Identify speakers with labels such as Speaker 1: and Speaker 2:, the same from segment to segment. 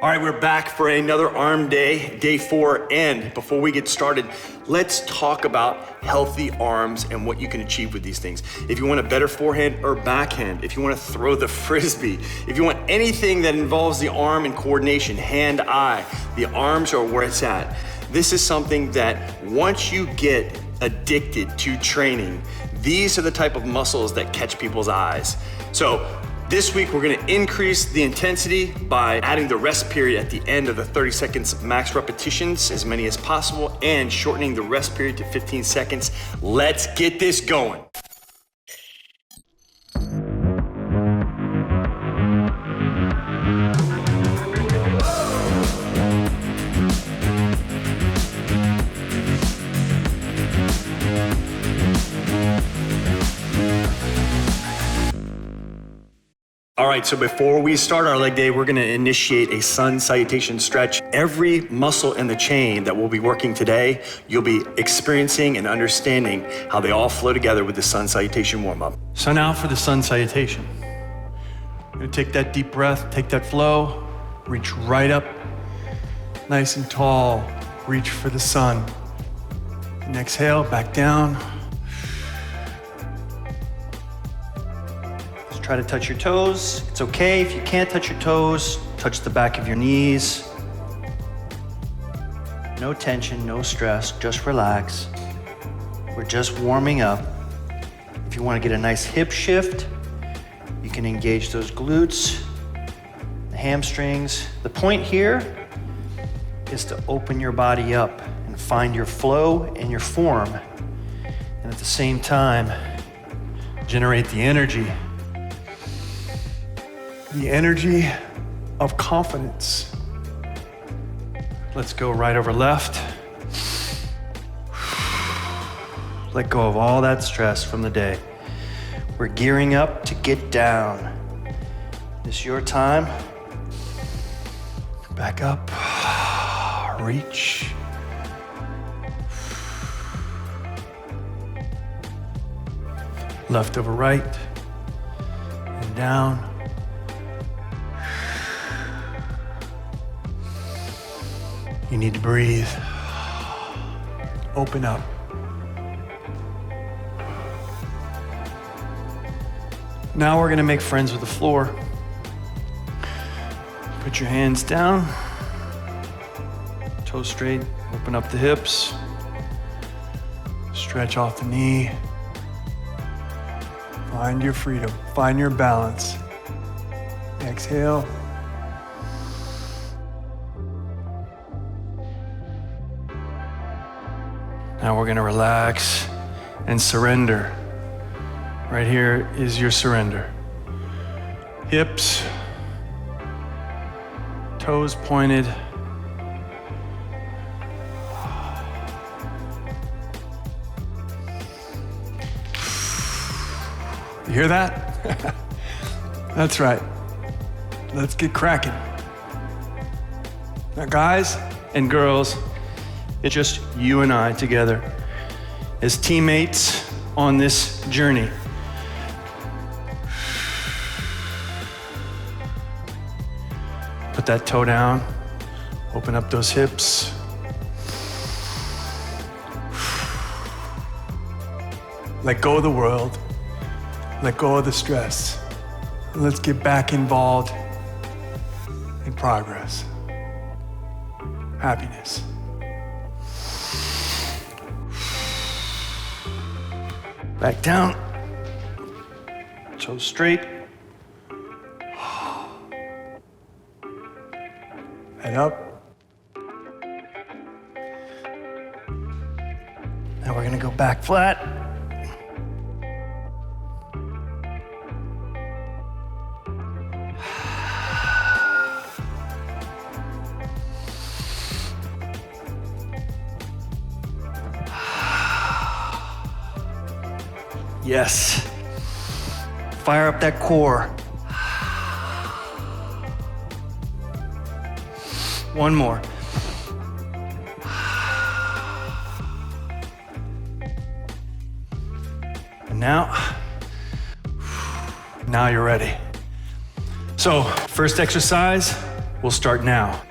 Speaker 1: All right, we're back for another arm day, day 4. And before we get started, let's talk about healthy arms and what you can achieve with these things. If you want a better forehand or backhand, if you want to throw the frisbee, if you want anything that involves the arm and coordination, hand, eye, the arms are where it's at. This is something that once you get addicted to training, these are the type of muscles that catch people's eyes. So this week, we're gonna increase the intensity by adding the rest period at the end of the 30 seconds max repetitions, as many as possible, and shortening the rest period to 15 seconds. Let's get this going. All right, so before we start our leg day, we're gonna initiate a sun salutation stretch. Every muscle in the chain that we'll be working today, you'll be experiencing and understanding how they all flow together with the sun salutation warm-up. So now for the sun salutation. You're gonna take that deep breath, take that flow, reach right up, nice and tall, reach for the sun. And exhale, back down. Try to touch your toes. It's okay if you can't touch your toes, touch the back of your knees. No tension, no stress, just relax. We're just warming up. If you want to get a nice hip shift, you can engage those glutes, the hamstrings. The point here is to open your body up and find your flow and your form. And at the same time, generate the energy of confidence. Let's go right over left. Let go of all that stress from the day. We're gearing up to get down. It's your time. Back up, reach. Left over right, and down. You need to breathe. Open up. Now we're gonna make friends with the floor. Put your hands down. Toes straight, open up the hips. Stretch off the knee. Find your freedom, find your balance. Exhale. Now we're gonna relax and surrender. Right here is your surrender. Hips, toes pointed. You hear that? That's right. Let's get cracking. Now guys and girls, it's just you and I together as teammates on this journey. Put that toe down, open up those hips. Let go of the world, let go of the stress. And let's get back involved in progress, happiness. Back down, toes straight. And up. Now we're gonna go back flat. Yes. Fire up that core. One more. And now you're ready. So, first exercise,
Speaker 2: We'll start now.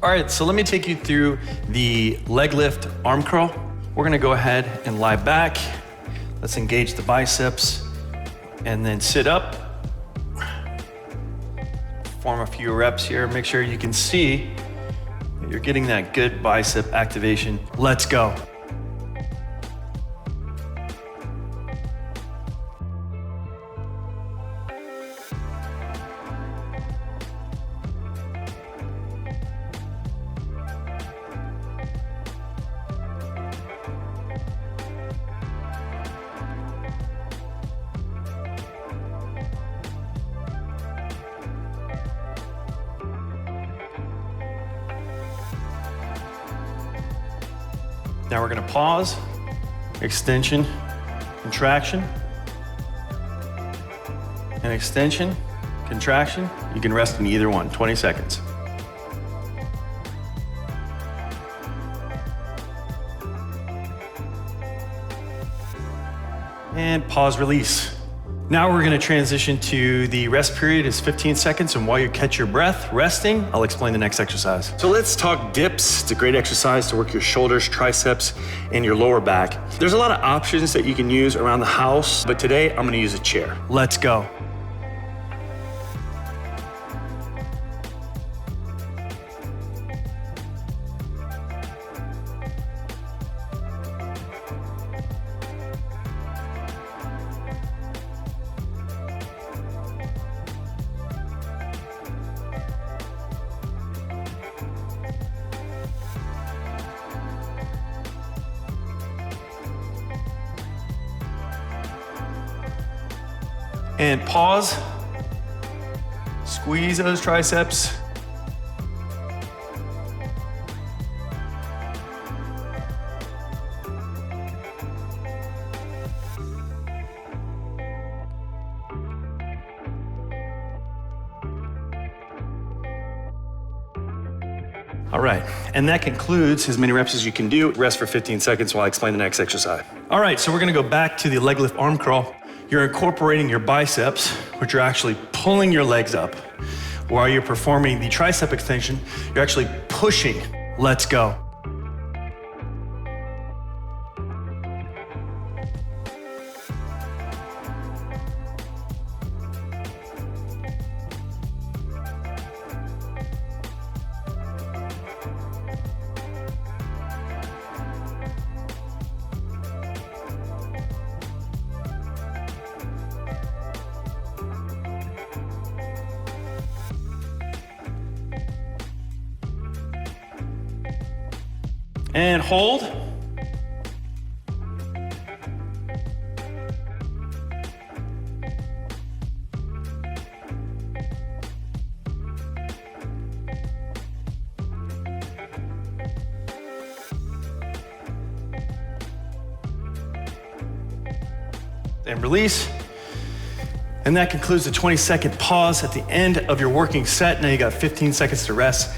Speaker 2: All right, so let me take you through the leg lift arm curl. We're gonna go ahead and lie back. Let's engage the biceps and then sit up. Perform a few reps here. Make sure you can see that you're getting that good bicep activation. Let's go. Now we're gonna pause, extension, contraction, and extension, contraction. You can rest in either one, 20 seconds. And pause, release. Now we're gonna transition to the rest period is 15 seconds, and while you catch your breath, resting, I'll explain the next exercise.
Speaker 1: So let's talk dips. It's a great exercise to work your shoulders, triceps, and your lower back. There's a lot of options that you can use around the house, but today I'm gonna use a chair.
Speaker 2: Let's go. And pause, squeeze those triceps. All right, and that concludes as many reps as you can do. Rest for 15 seconds while I explain the next exercise. All right, so we're gonna go back to the leg lift arm curl. You're incorporating your biceps, which are actually pulling your legs up. While you're performing the tricep extension, you're actually pushing. Let's go. And hold. And release. And that concludes the 20-second pause at the end of your working set. Now you got 15 seconds to rest.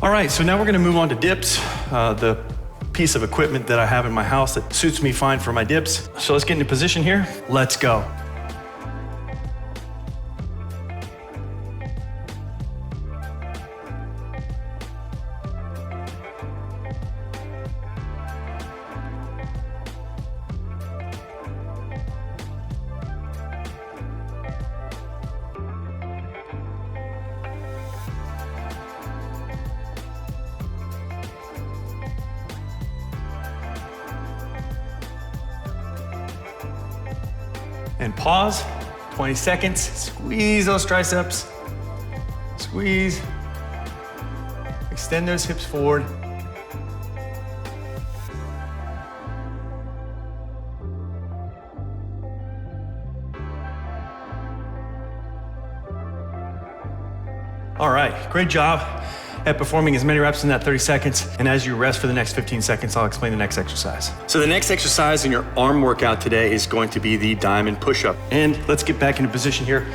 Speaker 2: All right, so now we're gonna move on to dips, the piece of equipment that I have in my house that suits me fine for my dips. So let's get into position here. Let's go. And pause, 20 seconds, squeeze those triceps, squeeze, extend those hips forward. All right, great job at performing as many reps in that 30 seconds. And as you rest for the next 15 seconds, I'll explain the next exercise.
Speaker 1: So the next exercise in your arm workout today is going to be the diamond push-up.
Speaker 2: And let's get back into position here.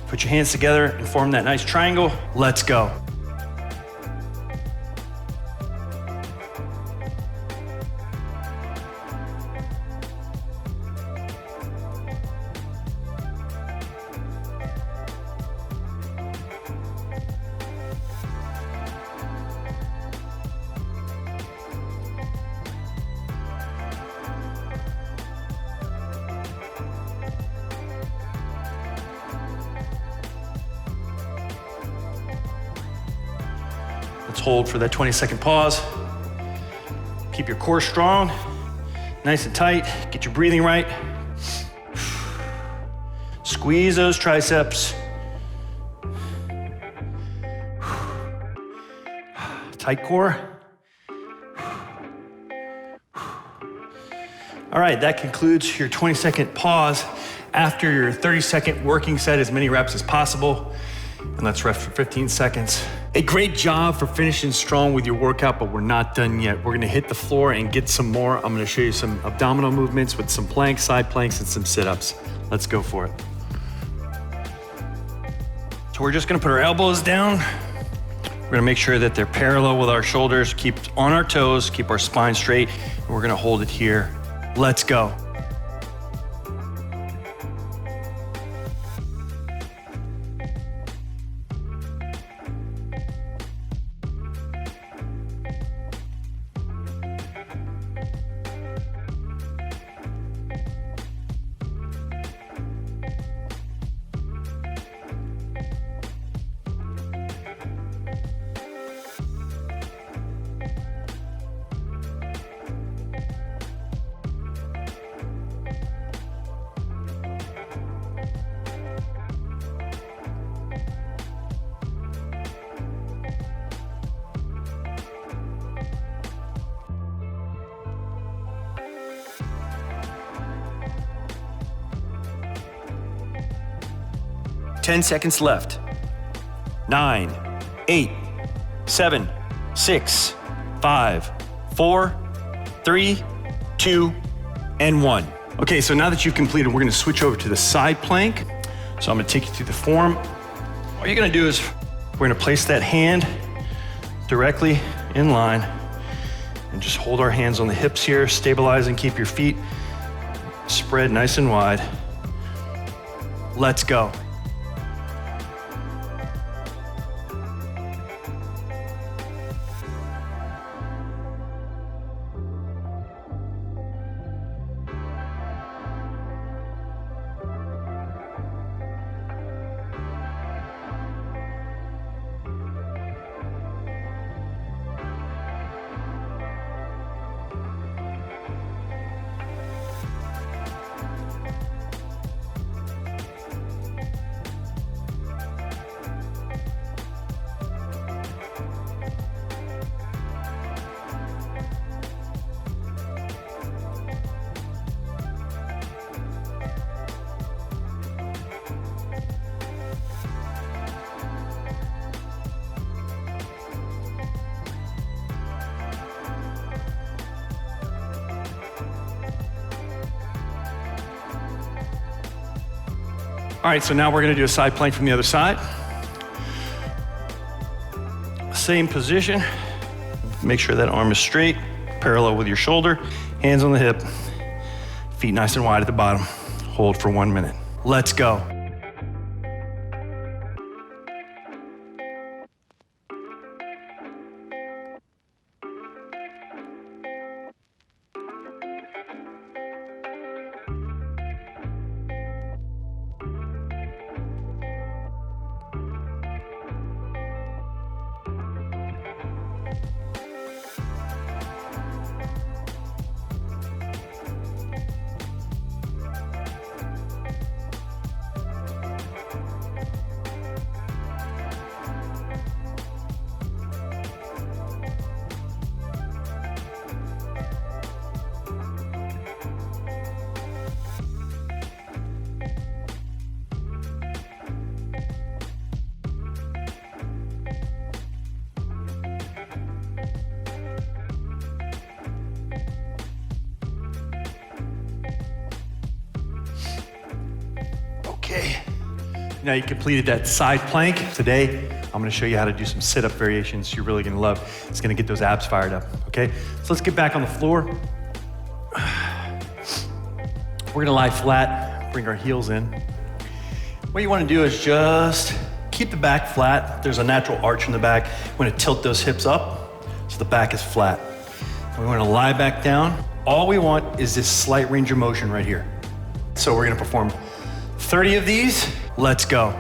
Speaker 2: Put your hands together and form that nice triangle. Let's go. Let's hold for that 20-second pause. Keep your core strong, nice and tight. Get your breathing right. Squeeze those triceps. Tight core. All right, that concludes your 20-second pause after your 30-second working set, as many reps as possible. And let's rest for 15 seconds. A great job for finishing strong with your workout, but we're not done yet. We're gonna hit the floor and get some more. I'm gonna show you some abdominal movements with some planks, side planks, and some sit-ups. Let's go for it. So we're just gonna put our elbows down. We're gonna make sure that they're parallel with our shoulders, keep on our toes, keep our spine straight, and we're gonna hold it here. Let's go. Ten seconds left. 9, 8, 7, 6, 5, 4, 3, 2, and 1. Okay, so now that you've completed, we're gonna switch over to the side plank. So I'm gonna take you through the form. All you're gonna do is we're gonna place that hand directly in line and just hold our hands on the hips here, stabilize and keep your feet spread nice and wide. Let's go. All right, so now we're gonna do a side plank from the other side. Same position. Make sure that arm is straight, parallel with your shoulder, hands on the hip, feet nice and wide at the bottom. Hold for 1 minute. Let's go. Okay, now you completed that side plank. Today, I'm gonna show you how to do some sit-up variations you're really gonna love. It's gonna get those abs fired up, okay? So let's get back on the floor. We're gonna lie flat, bring our heels in. What you wanna do is just keep the back flat. There's a natural arch in the back. We're gonna tilt those hips up so the back is flat. We wanna lie back down. All we want is this slight range of motion right here. So we're gonna perform 30 of these. Let's go.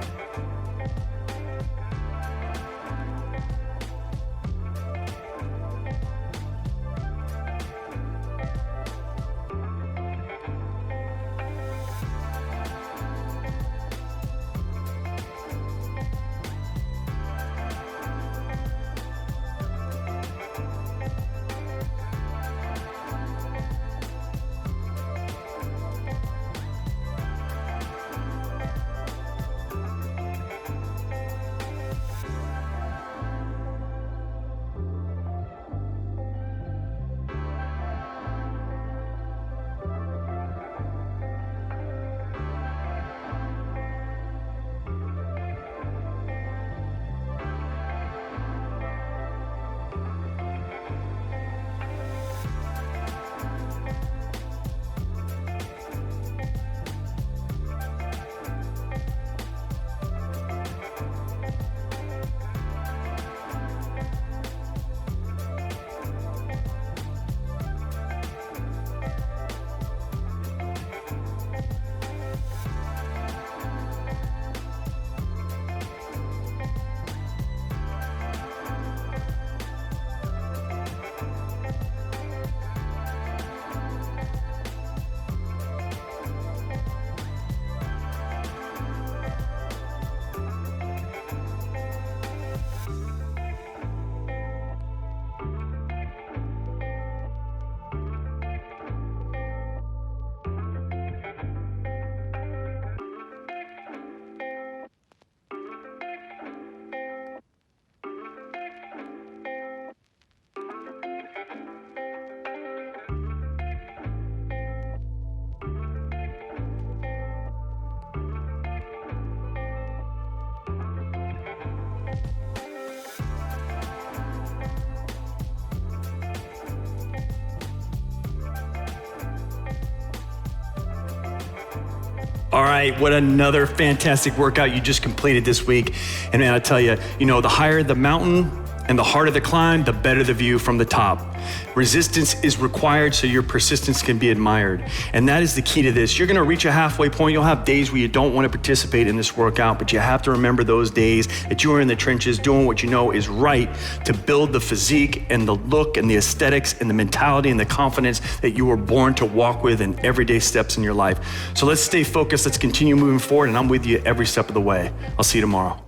Speaker 2: All right, what another fantastic workout you just completed this week. And man, I tell you, the higher the mountain and the harder the climb, the better the view from the top. Resistance is required so your persistence can be admired. And that is the key to this. You're gonna reach a halfway point. You'll have days where you don't wanna participate in this workout, but you have to remember those days that you are in the trenches doing what you know is right to build the physique and the look and the aesthetics and the mentality and the confidence that you were born to walk with in everyday steps in your life. So let's stay focused, let's continue moving forward, and I'm with you every step of the way. I'll see you tomorrow.